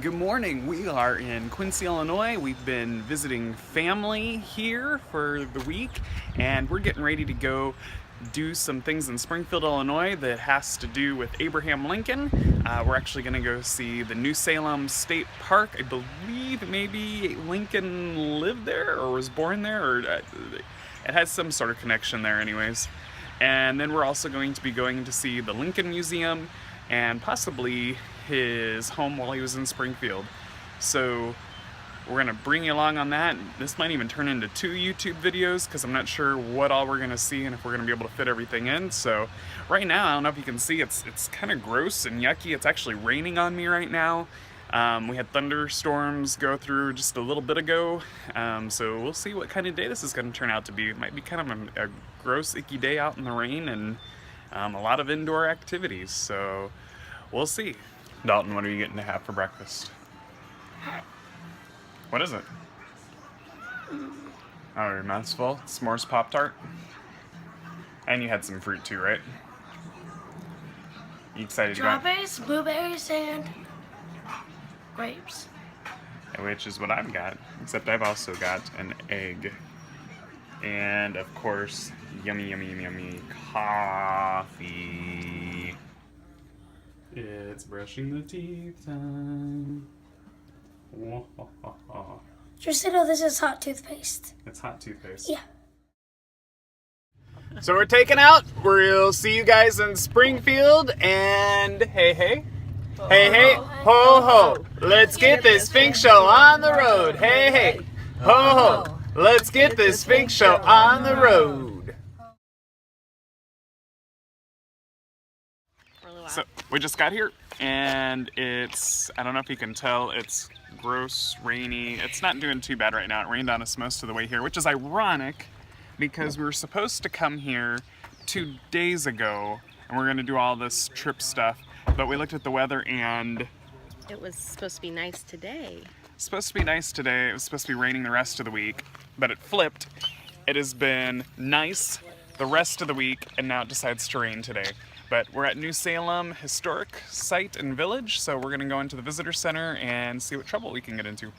Good morning. We are in Quincy, Illinois. We've been visiting family here for the week, and we're getting ready to go do some things in Springfield, Illinois that has to do with Abraham Lincoln. We're actually going to go see the new Salem State Park. I believe maybe Lincoln lived there or was born there, or it has some sort of connection there anyways. And then we're also going to be going to see the Lincoln Museum and possibly his home while he was in Springfield. So we're gonna bring you along on that. This might even turn into 2 YouTube videos because I'm not sure what all we're gonna see and if we're gonna be able to fit everything in. So right now, I don't know if you can see, it's kind of gross and yucky. It's actually raining on me right now. We had thunderstorms go through just a little bit ago, so we'll see what kind of day this is going to turn out to be. It might be kind of a gross, icky day out in the rain and a lot of indoor activities, so we'll see. Dalton, what are you getting to have for breakfast? What is it? Oh, your mouth's full? S'mores Pop-Tart? And you had some fruit too, right? You excited to go out? Strawberries, blueberries, and grapes. Which is what I've got, except I've also got an egg. And of course, yummy, yummy, yummy, yummy coffee. It's brushing the teeth time. Just to know this is hot toothpaste. It's hot toothpaste. Yeah. So we're taking out. We'll see you guys in Springfield. And hey, hey. Hey, hey, ho, ho. Let's get this Sphinx show on the road. Hey, hey, ho, ho. Let's get this Sphinx show on the road. So we just got here, and it's, I don't know if you can tell, it's gross, rainy. It's not doing too bad right now. It rained on us most of the way here, which is ironic because we were supposed to come here 2 days ago, and we're going to do all this trip stuff. But we looked at the weather and it was supposed to be nice today. It's supposed to be nice today. It was supposed to be raining the rest of the week, but it flipped. It has been nice the rest of the week, and now it decides to rain today. But we're at New Salem Historic Site and Village, so we're gonna go into the visitor center and see what trouble we can get into.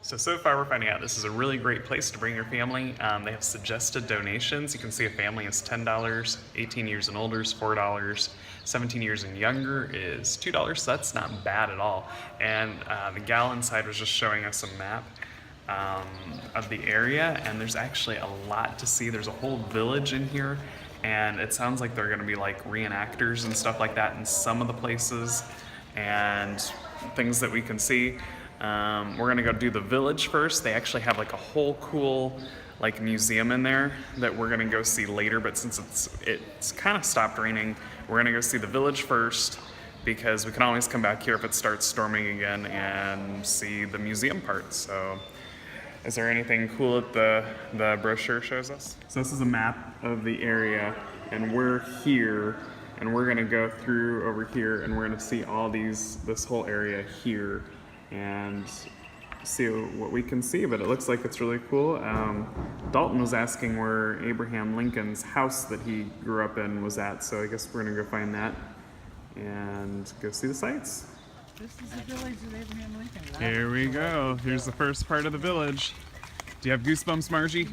So far we're finding out this is a really great place to bring your family. They have suggested donations. You can see a family is $10, 18 years and older is $4, 17 years and younger is $2, so that's not bad at all. And the gal inside was just showing us a map of the area, and there's actually a lot to see. There's a whole village in here, and it sounds like they're gonna be like reenactors and stuff like that in some of the places, and things that we can see. We're gonna go do the village first. They actually have like a whole cool like museum in there that we're gonna go see later, but since it's kind of stopped raining, we're gonna go see the village first because we can always come back here if it starts storming again and see the museum part. So is there anything cool that the brochure shows us? So this is a map of the area, and we're here, and we're gonna go through over here, and we're gonna see all this whole area here and see what we can see, but it looks like it's really cool. Dalton was asking where Abraham Lincoln's house that he grew up in was at, so I guess we're gonna go find that and go see the sights. This is the village of Abraham Lincoln. Right? Here we go. Here's the first part of the village. Do you have goosebumps, Margie?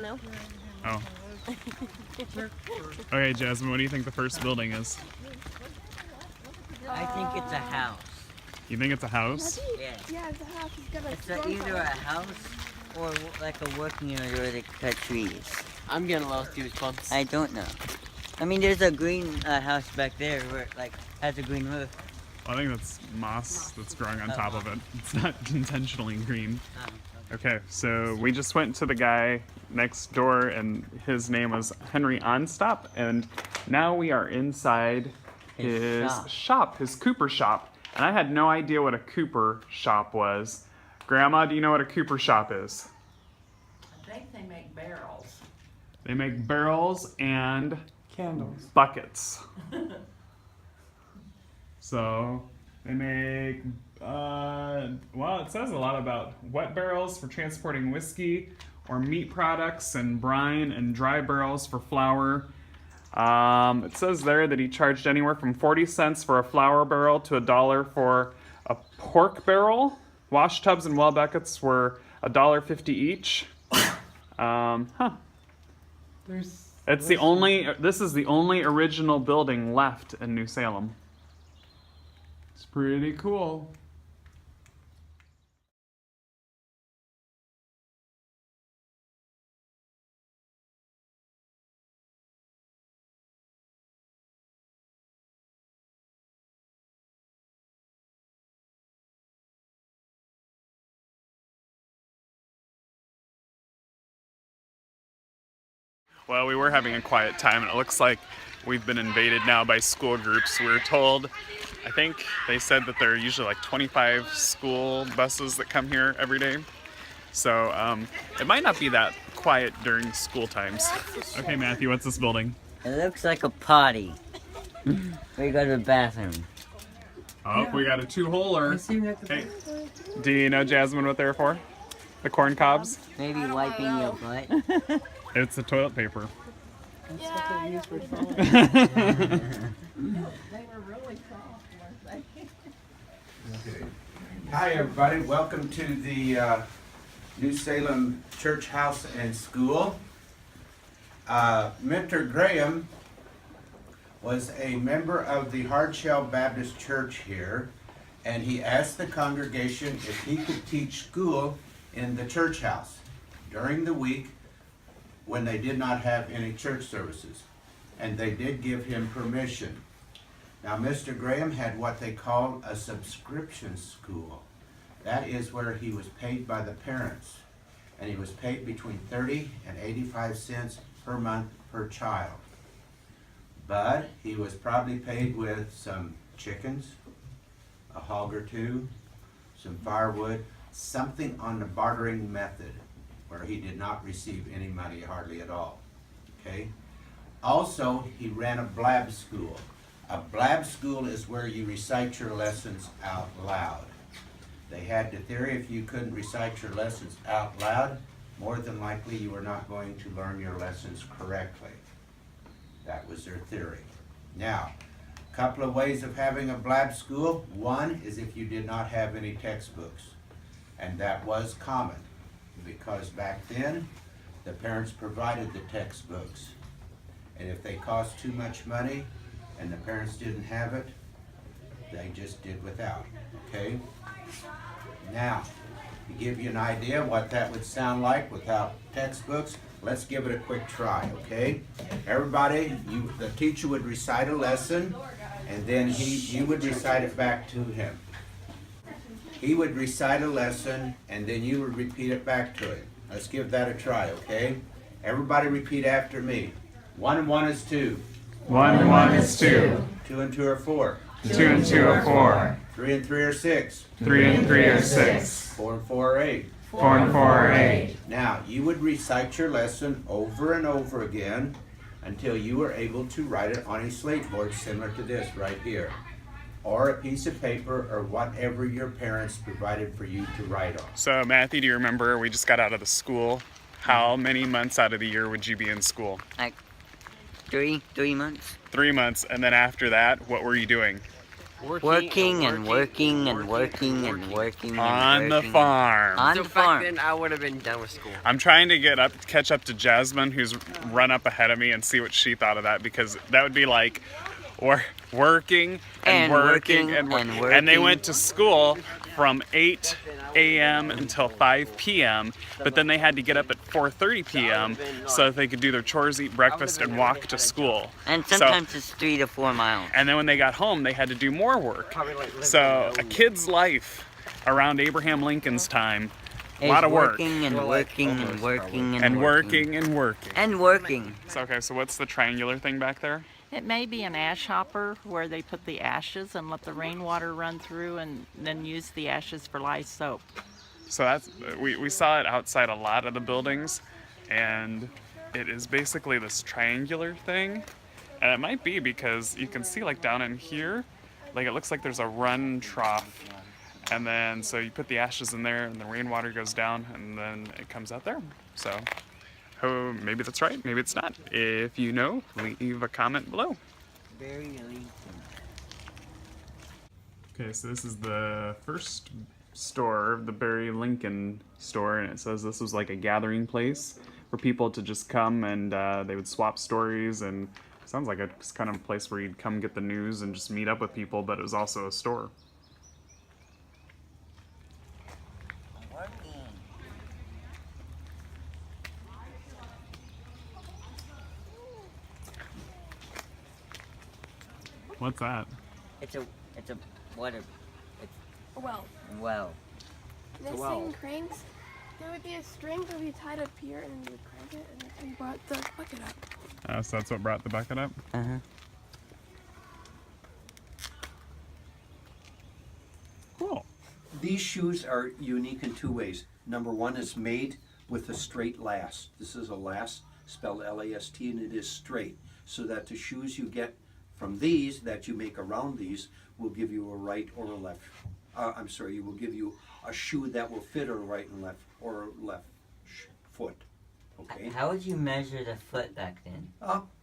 No. Oh. Okay, Jasmine, what do you think the first building is? I think it's a house. You think it's a house? Yeah. Yeah, it's a house. It's got It's either a house or like a working area where they cut trees. I'm getting a lot of goosebumps. I don't know. I mean, there's a green house back there where it like has a green roof. I think that's moss that's growing on top of it. It's not intentionally green. Okay, so we just went to the guy next door, and his name was Henry Onstop, and now we are inside his shop, his Cooper shop. And I had no idea what a Cooper shop was. Grandma, do you know what a Cooper shop is? I think they make barrels. They make barrels and Candles. buckets. So they make, well, it says a lot about wet barrels for transporting whiskey or meat products, and brine and dry barrels for flour. It says there that he charged anywhere from 40 cents for a flour barrel to $1 for a pork barrel. Wash tubs and well buckets were $1.50 each. Huh. There's. It's the only. This is the only original building left in New Salem. It's pretty cool. Well, we were having a quiet time, and it looks like we've been invaded now by school groups. We were told, I think they said that there are usually like 25 school buses that come here every day. So it might not be that quiet during school times. Okay, Matthew, what's this building? It looks like a potty. Where you go to the bathroom. Oh, we got a two-holer. I see that. Hey, do you know, Jasmine, what they're for? The corn cobs? Maybe wiping your butt. It's the toilet paper. That's what they use for toilet. They were really soft, weren't they? Okay. Hi, everybody. Welcome to the New Salem Church House and School. Mentor Graham was a member of the Hardshell Baptist Church here, and he asked the congregation if he could teach school in the church house during the week when they did not have any church services. And they did give him permission. Now, Mr. Graham had what they called a subscription school. That is where he was paid by the parents. And he was paid between 30 and 85 cents per month per child. But he was probably paid with some chickens, a hog or two, some firewood, something on the bartering method where he did not receive any money hardly at all. Okay? Also, he ran a blab school. A blab school is where you recite your lessons out loud. They had the theory if you couldn't recite your lessons out loud, more than likely you were not going to learn your lessons correctly. That was their theory. Now, a couple of ways of having a blab school. One is if you did not have any textbooks, and that was common because back then the parents provided the textbooks, and if they cost too much money and the parents didn't have it, they just did without. Okay? Now, to give you an idea what that would sound like without textbooks, let's give it a quick try, okay? Everybody, the teacher would recite a lesson, and then you would recite it back to him. He would recite a lesson, and then you would repeat it back to him. Let's give that a try, okay? Everybody repeat after me. 1 and 1 is 2. 1 and 1 is 2. 2 and 2 are 4. 2 and 2 are 4. 3 and 3 are 6. 3 and 3 are 6. 4 and 4 are 8. 4 and 4 are 8. Now, you would recite your lesson over and over again until you were able to write it on a slate board similar to this right here, or a piece of paper, or whatever your parents provided for you to write on. So, Matthew, do you remember we just got out of the school? How many months out of the year would you be in school? Like 3 months. 3 months, and then after that, what were you doing? Working and working and working and working. On the farm. On So the back farm. then I would have been done with school. I'm trying to catch up to Jasmine, who's run up ahead of me, and see what she thought of that, because that would be like working and working and working. And they went to school from 8 a.m. until 5 p.m., but then they had to get up at 4:30 p.m. so that they could do their chores, eat breakfast, and walk to school. And sometimes it's 3 to 4 miles. And then when they got home, they had to do more work. So a kid's life around Abraham Lincoln's time, a lot of work. Working and working and working And working and working. and working. So, okay, so what's the triangular thing back there? It may be an ash hopper where they put the ashes and let the rainwater run through and then use the ashes for lye soap. So that's we saw it outside a lot of the buildings, and it is basically this triangular thing. And it might be because you can see like down in here, like it looks like there's a run trough. And then so you put the ashes in there and the rainwater goes down and then it comes out there. So Oh, maybe that's right, maybe it's not. If you know, leave a comment below. Barry Lincoln. Okay, so this is the first store, the Barry Lincoln store, and it says this was like a gathering place for people to just come and they would swap stories, and it sounds like it's kind of a place where you'd come get the news and just meet up with people, but it was also a store. What's that? It's a water Well, well. This Wow. thing cranks. There would be a string that would be tied up here, and then you would crank it, and that's how you brought the bucket up. So that's what brought the bucket up? Uh-huh. Cool. These shoes are unique in two ways. Number one, it's made with a straight last. This is a last, spelled L-A-S-T, and it is straight. So that the shoes you get from these, that you make around these, will give you a right or a left. You will give you a shoe that will fit a right and left, or left foot. Okay? How would you measure the foot back then?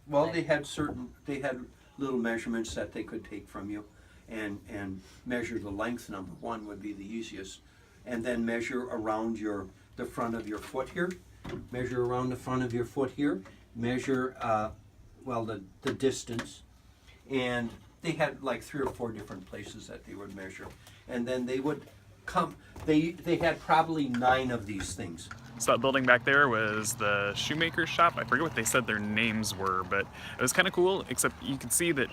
Well, they had little measurements that they could take from you, and measure the length. Number one would be the easiest, and then measure around the front of your foot here. Measure around the front of your foot here. Measure the distance, and they had like 3 or 4 different places that they would measure, and then they would come. They had probably 9 of these things. So that building back there was the Shoemaker Shop. I forget what they said their names were, but it was kind of cool, except you could see that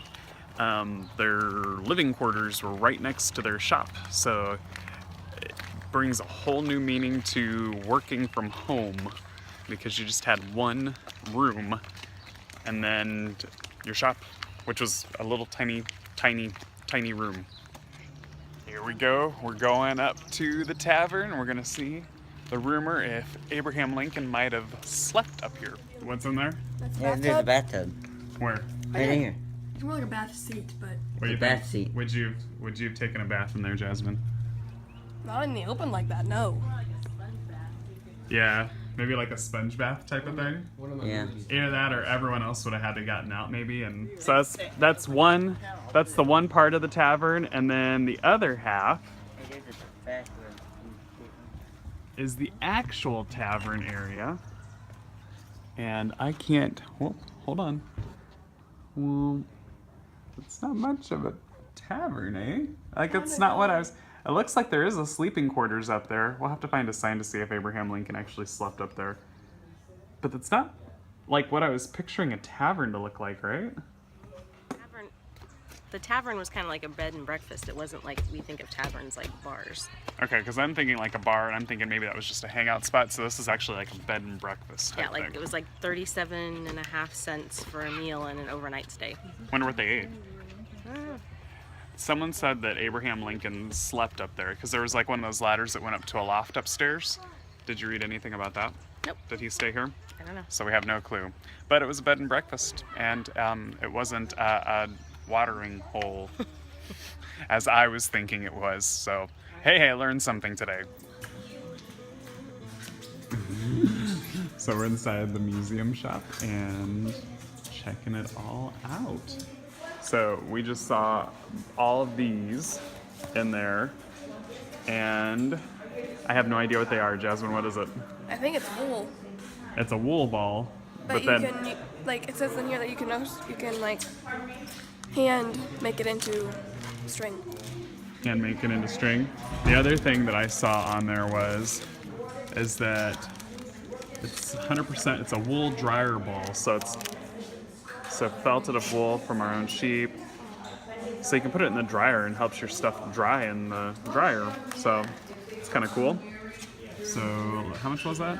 their living quarters were right next to their shop. So it brings a whole new meaning to working from home, because you just had one room and then your shop, which was a little tiny room. Here we go. We're going up to the tavern. We're gonna see the rumor if Abraham Lincoln might have slept up here. What's in there? That's Yeah, there's a bathtub. Where? Right here. It's more like a bath seat, but What do you The bath think? seat. Would you have taken a bath in there, Jasmine? not in the open like that. No. Yeah, maybe like a sponge bath type of thing. Yeah. Either that, or everyone else would have had to gotten out maybe. And so that's one. That's the one part of the tavern, and then the other half It is a bathroom. is the actual tavern area. And I can't. Well, hold on. Well, it's not much of a tavern, eh? Like, it's not what I was. It looks like there is a sleeping quarters up there. We'll have to find a sign to see if Abraham Lincoln actually slept up there. But it's not like what I was picturing a tavern to look like, right? The tavern was kind of like a bed and breakfast. It wasn't like we think of taverns like bars. Okay, because I'm thinking like a bar, and I'm thinking maybe that was just a hangout spot. So this is actually like a bed and breakfast type Yeah, like thing. it was like 37.5 cents for a meal and an overnight stay. Wonder what they ate. Someone said that Abraham Lincoln slept up there because there was like one of those ladders that went up to a loft upstairs. Did you read anything about that? Nope. Did he stay here? I don't know. So we have no clue. But it was a bed and breakfast, and it wasn't a watering hole as I was thinking it was. So, hey, I learned something today. So we're inside the museum shop and checking it all out. So we just saw all of these in there, and I have no idea what they are. Jasmine, what is it? I think it's wool. It's a wool ball, But then like it says in here that you can like hand make it into string. can make it into string. The other thing that I saw on there is that it's 100%, it's a wool dryer ball. So it's felted of wool from our own sheep. So you can put it in the dryer and helps your stuff dry in the dryer. So it's kind of cool. So how much was that?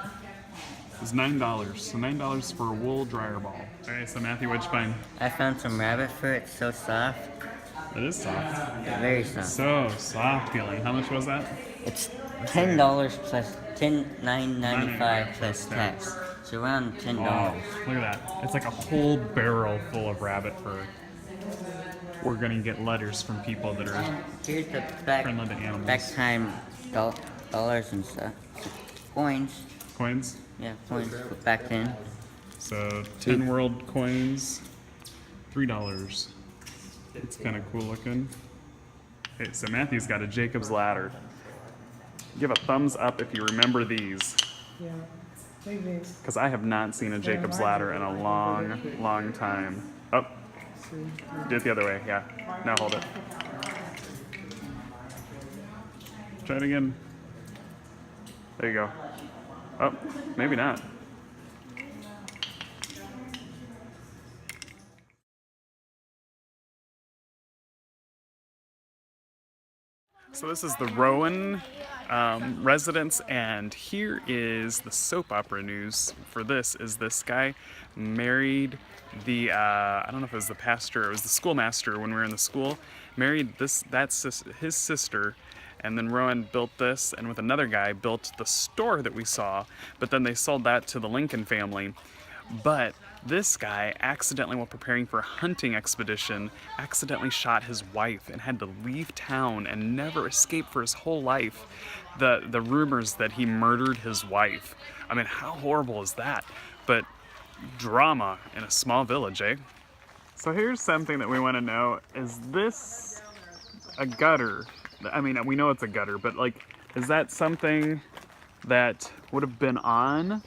It was $9. So $9 for a wool dryer ball. All right, so Matthew, what'd you find? I found some rabbit fur. It's so soft. It is soft. Very soft. So soft feeling. How much was that? It's $10 plus $9.95 plus tax. It's around $10. Wow, look at that. It's like a whole barrel full of rabbit fur. We're gonna get letters from people that are Here's the back friendly to animals. time dollars and stuff. Coins. Coins? Yeah, coins back then. So 10 world coins, $3. It's kind of cool looking. Okay, so Matthew's got a Jacob's ladder. Give a thumbs up if you remember these. Yeah, maybe. Because I have not seen a Jacob's ladder in a long, long time. Oh, do it the other way, yeah. Now hold it. Try it again. There you go. Oh, maybe not. So this is the Rowan Residence, and here is the soap opera news for this. Is this guy married the, I don't know if it was the pastor or it was the schoolmaster when we were in the school, married his sister, and then Rowan built this, and with another guy built the store that we saw, but then they sold that to the Lincoln family. But this guy accidentally, while preparing for a hunting expedition, accidentally shot his wife and had to leave town and never escape for his whole life. The rumors that he murdered his wife. I mean, how horrible is that? But drama in a small village, eh? So here's something that we want to know. Is this a gutter? I mean, we know it's a gutter, but like, is that something that would have been on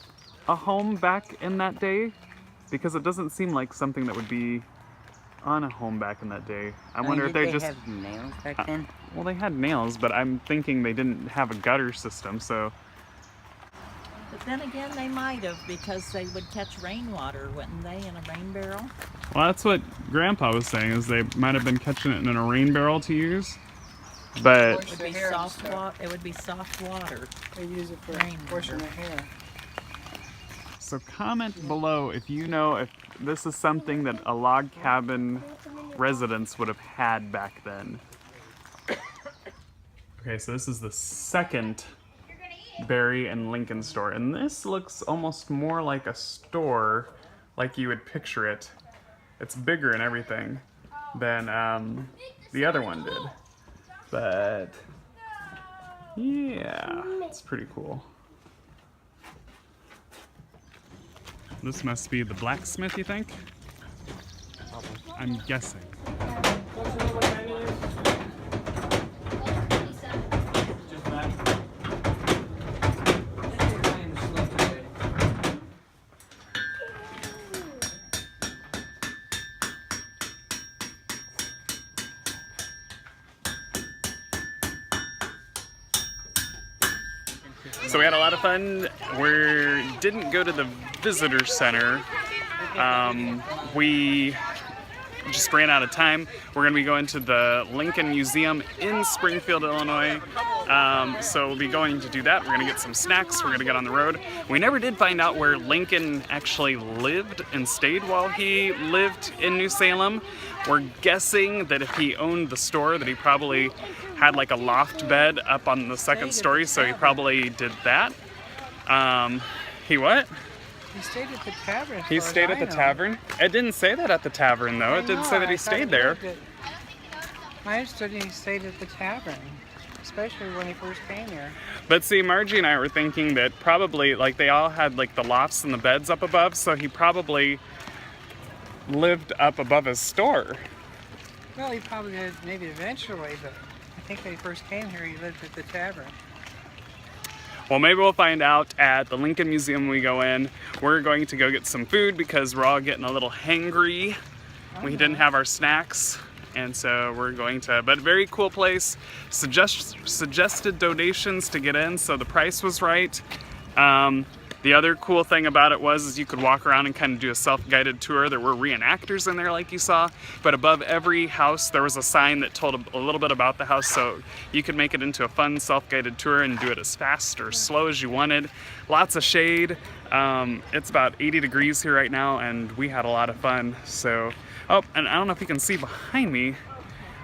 a home back in that day? Because it doesn't seem like something that would be on a home back in that day. I wonder if they just have nails back then. Well, they had nails, but I'm thinking they didn't have a gutter system, so. But then again, they might have, because they would catch rainwater, wouldn't they, in a rain barrel? Well, that's what Grandpa was saying, is they might have been catching it in a rain barrel to use. But It would be soft water. It would be soft water. They use it for Rain washing their hair. so comment below if you know if this is something that a log cabin residence would have had back then. Okay, so this is the second Barry and Lincoln store, and this looks almost more like a store, like you would picture it. It's bigger and everything than the other one did. But yeah, it's pretty cool. This must be the blacksmith, you think? I'm guessing. So we had a lot of fun. We didn't go to the visitor center. We just ran out of time. We're going to be going to the Lincoln Museum in Springfield, Illinois. So we'll be going to do that. We're going to get some snacks. We're going to get on the road. We never did find out where Lincoln actually lived and stayed while he lived in New Salem. We're guessing that if he owned the store, that he probably had like a loft bed up on the second story, so he probably did that. He what? He stayed at the tavern. He stayed at the tavern? It didn't say that at the tavern, though. It didn't say that he stayed there. I understood he stayed at the tavern, especially when he first came here. But see, Margie and I were thinking that probably, like, they all had, like, the lofts and the beds up above, so he probably lived up above his store. Well, he probably did maybe eventually, but I think when he first came here, he lived at the tavern. Well, maybe we'll find out at the Lincoln Museum when we go in. We're going to go get some food because we're all getting a little hangry. We didn't have our snacks, and so we're going to, but very cool place. Suggested donations to get in, so the price was right. The other cool thing about it is you could walk around and kind of do a self-guided tour. There were reenactors in there like you saw, but above every house there was a sign that told a little bit about the house, so you could make it into a fun self-guided tour and do it as fast or slow as you wanted. Lots of shade. It's about 80 degrees here right now, and we had a lot of fun. So, oh, and I don't know if you can see behind me,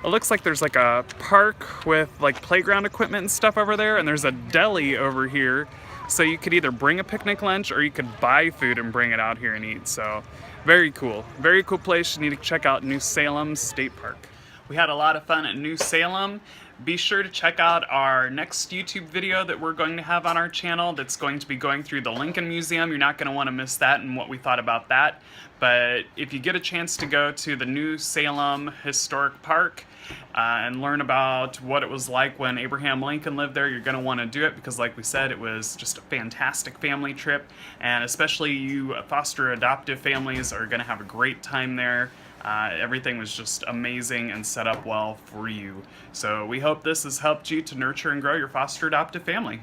it looks like there's like a park with like playground equipment and stuff over there, and there's a deli over here. So you could either bring a picnic lunch or you could buy food and bring it out here and eat. So very cool place. You need to check out New Salem State Park. We had a lot of fun at New Salem. Be sure to check out our next YouTube video that we're going to have on our channel that's going to be going through the Lincoln Museum. You're not going to want to miss that and what we thought about that. But if you get a chance to go to the New Salem Historic Park and learn about what it was like when Abraham Lincoln lived there, you're going to want to do it because, like we said, it was just a fantastic family trip. And especially you foster adoptive families are going to have a great time there. Everything was just amazing and set up well for you. So we hope this has helped you to nurture and grow your foster adoptive family.